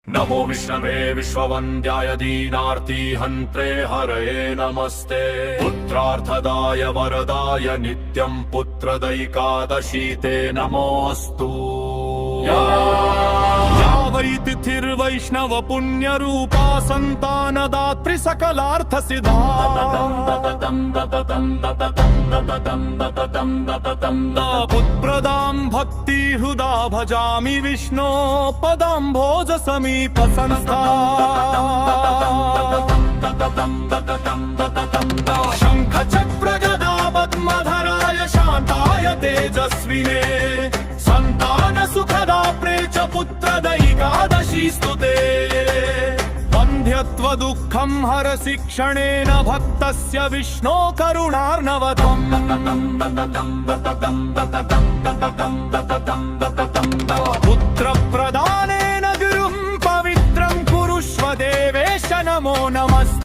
नमो विष्णवे विश्ववन्द्याय दीनार्ति हन्त्रे हरये नमस्ते। पुत्रार्थदाय वरदाय नित्यं पुत्रदैकादशी ते नमोऽस्तु। या वै तिथिर्वैष्णव पुण्यरूपा सन्तानदात्री सकलार्थसिद्धा। पुत्रदां भक्तिहृदा भजामि विष्णो पदाम्भोज समीपसंस्था। शङ्खचक्रगदा पद्मधराय शान्ताय तेजस्विने सन्तानसुखदा प्रेच पुत्रदैकादशी स्तुते। बन्ध्यत्व दुःखं हरसि क्षणेन भक्तस्य विष्णो करुणार्णवतम्। पुत्रप्रदानेन गुरुं पवित्रं कुरुष्व देवेश नमो नमस्ते।